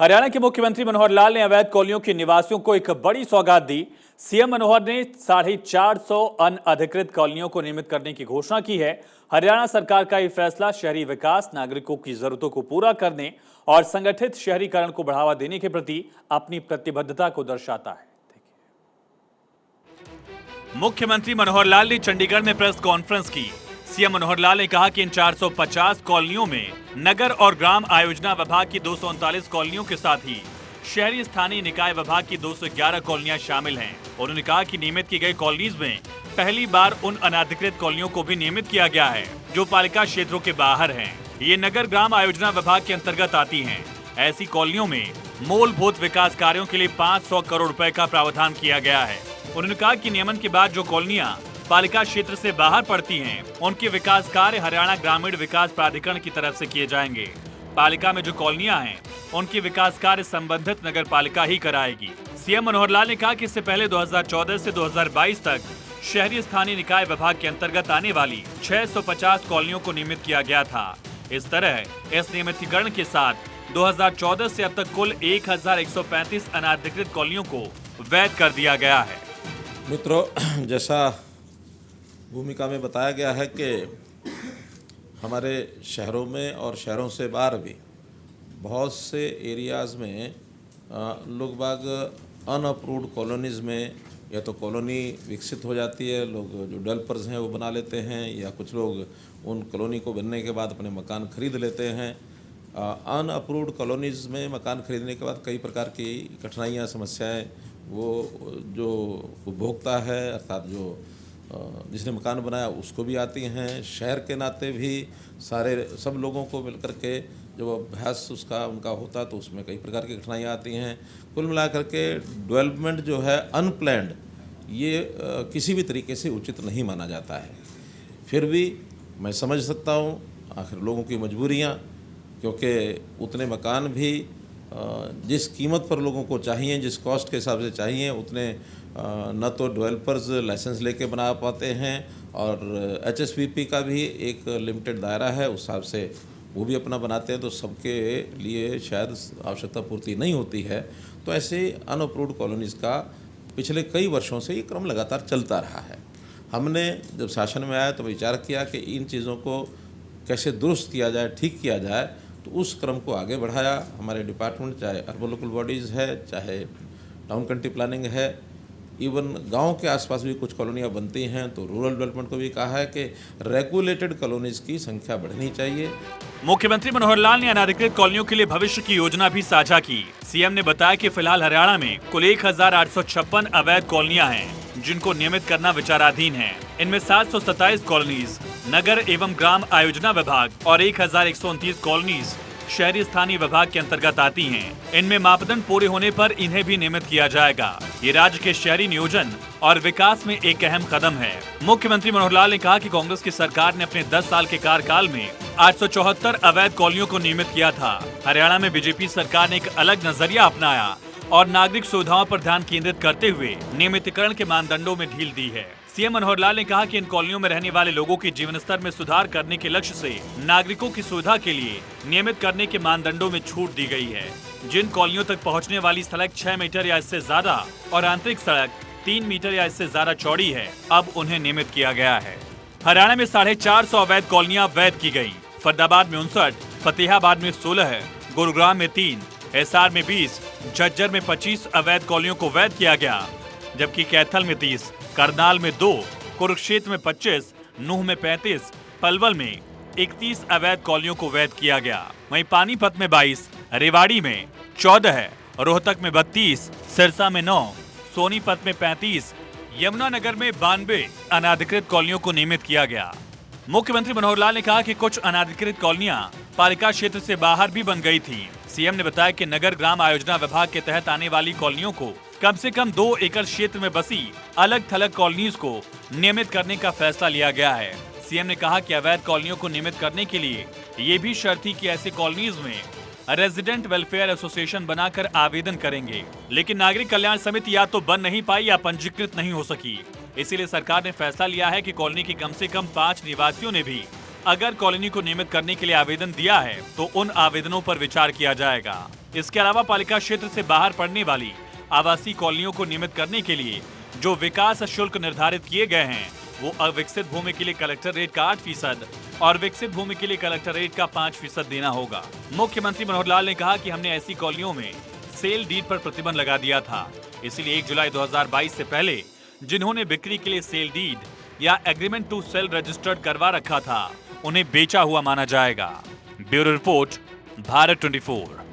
हरियाणा के मुख्यमंत्री मनोहर लाल ने अवैध कॉलोनियों के निवासियों को एक बड़ी सौगात दी। सीएम मनोहर ने 450 अनअधिकृत कॉलोनियों को नियमित करने की घोषणा की है। हरियाणा सरकार का यह फैसला शहरी विकास, नागरिकों की जरूरतों को पूरा करने और संगठित शहरीकरण को बढ़ावा देने के प्रति अपनी प्रतिबद्धता को दर्शाता है। मुख्यमंत्री मनोहर लाल ने चंडीगढ़ में प्रेस कॉन्फ्रेंस की। सीएम मनोहर लाल ने कहा कि इन 450 कॉलोनियों में नगर और ग्राम आयोजना विभाग की 239 कॉलोनियों के साथ ही शहरी स्थानीय निकाय विभाग की 211 कॉलोनियां शामिल हैं। उन्होंने कहा कि नियमित की गई कॉलोनीज में पहली बार उन अनाधिकृत कॉलोनियों को भी नियमित किया गया है जो पालिका क्षेत्रों के बाहर हैं। ये नगर ग्राम आयोजना विभाग के अंतर्गत आती हैं। ऐसी कॉलोनियों में मूलभूत विकास कार्यों के लिए 500 करोड़ रुपए का प्रावधान किया गया है। उन्होंने कहा कि नियमन के बाद जो कॉलोनियां पालिका क्षेत्र से बाहर पड़ती हैं, उनके विकास कार्य हरियाणा ग्रामीण विकास प्राधिकरण की तरफ से किए जाएंगे। पालिका में जो कॉलोनियां हैं, उनके विकास कार्य संबंधित नगर पालिका ही कराएगी। सीएम मनोहर लाल ने कहा कि इससे पहले 2014 से 2022 तक शहरी स्थानीय निकाय विभाग के अंतर्गत आने वाली 650 कॉलोनियों को नियमित किया गया था। इस तरह इस नियमितीकरण के साथ 2014 से अब तक कुल 1135 अनाधिकृत कॉलोनियों को वैध कर दिया गया है। मित्रों, जैसा भूमिका में बताया गया है कि हमारे शहरों में और शहरों से बाहर भी बहुत से एरियाज़ में लोग बाग अनअप्रूव्ड कॉलोनीज़ में या तो कॉलोनी विकसित हो जाती है, लोग जो डेवलपर्स हैं वो बना लेते हैं, या कुछ लोग उन कॉलोनी को बनने के बाद अपने मकान खरीद लेते हैं। अनअप्रूव्ड कॉलोनीज़ में मकान खरीदने के बाद कई प्रकार की कठिनाइयाँ, समस्याएं वो जो उपभोक्ता है अर्थात जो जिसने मकान बनाया उसको भी आती हैं। शहर के नाते भी सब लोगों को मिलकर के जब अभ्यास उनका होता तो उसमें कई प्रकार की कठिनाइयाँ आती हैं। कुल मिलाकर के डेवलपमेंट जो है अनप्लैन्ड, ये किसी भी तरीके से उचित नहीं माना जाता है। फिर भी मैं समझ सकता हूँ आखिर लोगों की मजबूरियाँ, क्योंकि उतने मकान भी जिस कीमत पर लोगों को चाहिए, जिस कॉस्ट के हिसाब से चाहिए, उतने न तो डेवलपर्स लाइसेंस लेके बना पाते हैं और एचएसपीपी का भी एक लिमिटेड दायरा है, उस हिसाब से वो भी अपना बनाते हैं, तो सबके लिए शायद आवश्यकता पूर्ति नहीं होती है। तो ऐसे अनअप्रूव्ड कॉलोनीज़ का पिछले कई वर्षों से ये क्रम लगातार चलता रहा है। हमने जब शासन में आया तो विचार किया कि इन चीज़ों को कैसे दुरुस्त किया जाए, ठीक किया जाए, तो उस क्रम को आगे बढ़ाया। हमारे डिपार्टमेंट, चाहे अर्बन लोकल बॉडीज़ है, चाहे टाउन कंट्री प्लानिंग है, इवन गांव के आसपास भी कुछ कॉलोनियां बनती हैं, तो रूरल डेवलपमेंट को भी कहा है कि रेगुलेटेड कॉलोनीज़ की संख्या बढ़नी चाहिए। मुख्यमंत्री मनोहर लाल ने अनाधिकृत कॉलोनियों के लिए भविष्य की योजना भी साझा की। सीएम ने बताया कि फिलहाल हरियाणा में कुल 1856 अवैध कॉलोनियां हैं जिनको नियमित करना विचाराधीन है। इनमें 727 कॉलोनीज नगर एवं ग्राम आयोजना विभाग और 1129 कॉलोनीज शहरी स्थानीय विभाग के अंतर्गत आती हैं। इनमें मापदंड पूरे होने पर इन्हें भी नियमित किया जाएगा। ये राज्य के शहरी नियोजन और विकास में एक अहम कदम है। मुख्यमंत्री मनोहर लाल ने कहा कि कांग्रेस की सरकार ने अपने 10 साल के कार्यकाल में 874 अवैध कॉलोनियों को नियमित किया था। हरियाणा में बीजेपी सरकार ने एक अलग नजरिया अपनाया और नागरिक सुविधाओं पर ध्यान केंद्रित करते हुए नियमितीकरण के मानदंडों में ढील दी है। सीएम मनोहर लाल ने कहा कि इन कॉलोनियों में रहने वाले लोगों के जीवन स्तर में सुधार करने के लक्ष्य से नागरिकों की सुविधा के लिए नियमित करने के मानदंडों में छूट दी गई है। जिन कॉलोनियों तक पहुंचने वाली सड़क 6 मीटर या इससे ज्यादा और आंतरिक सड़क 3 मीटर या इससे ज्यादा चौड़ी है, अब उन्हें नियमित किया गया है। हरियाणा में 450 अवैध कॉलोनियां वैध की गयी। फरीदाबाद में 59, फतेहाबाद में 16, गुरुग्राम में 3, हिसार में 20, झज्जर में 25 अवैध कॉलोनियों को वैध किया गया, जबकि कैथल में 30, करनाल में 2, कुरुक्षेत्र में 25, नूह में 35, पलवल में 31 अवैध कॉलोनियों को वैध किया गया। वहीं पानीपत में 22, रेवाड़ी में 14, रोहतक में 32, सिरसा में 9, सोनीपत में 35, यमुनानगर में 92 अनाधिकृत कॉलोनियों को नियमित किया गया। मुख्यमंत्री मनोहर लाल ने कहा कि कुछ अनाधिकृत कॉलोनियां पालिका क्षेत्र से बाहर भी बन गई थी। सीएम ने बताया कि नगर ग्राम आयोजना विभाग के तहत आने वाली कॉलोनियों को कम से कम 2 एकड़ क्षेत्र में बसी अलग थलग कॉलोनीज को नियमित करने का फैसला लिया गया है। सीएम ने कहा कि अवैध कॉलोनियों को नियमित करने के लिए ये भी शर्त थी कि ऐसे कॉलोनीज में रेजिडेंट वेलफेयर एसोसिएशन बनाकर आवेदन करेंगे, लेकिन नागरिक कल्याण समिति या तो बन नहीं पाई या पंजीकृत नहीं हो सकी। इसीलिए सरकार ने फैसला लिया है कि कॉलोनी के कम से कम 5 निवासियों ने भी अगर कॉलोनी को नियमित करने के लिए आवेदन दिया है तो उन आवेदनों पर विचार किया जाएगा। इसके अलावा पालिका क्षेत्र से बाहर पड़ने वाली आवासीय कॉलोनियों को नियमित करने के लिए जो विकास शुल्क निर्धारित किए गए हैं वो अविकसित भूमि के लिए कलेक्टर रेट का 8% और विकसित भूमि के लिए कलेक्टर रेट का 5% देना होगा। मुख्यमंत्री मनोहर लाल ने कहा कि हमने ऐसी कॉलोनियों में सेल डीड पर प्रतिबंध लगा दिया था, इसलिए 1 जुलाई 2022 से पहले जिन्होंने बिक्री के लिए सेल डीड या एग्रीमेंट टू सेल रजिस्टर्ड करवा रखा था उन्हें बेचा हुआ माना जाएगा। Bureau report, Bharat 24।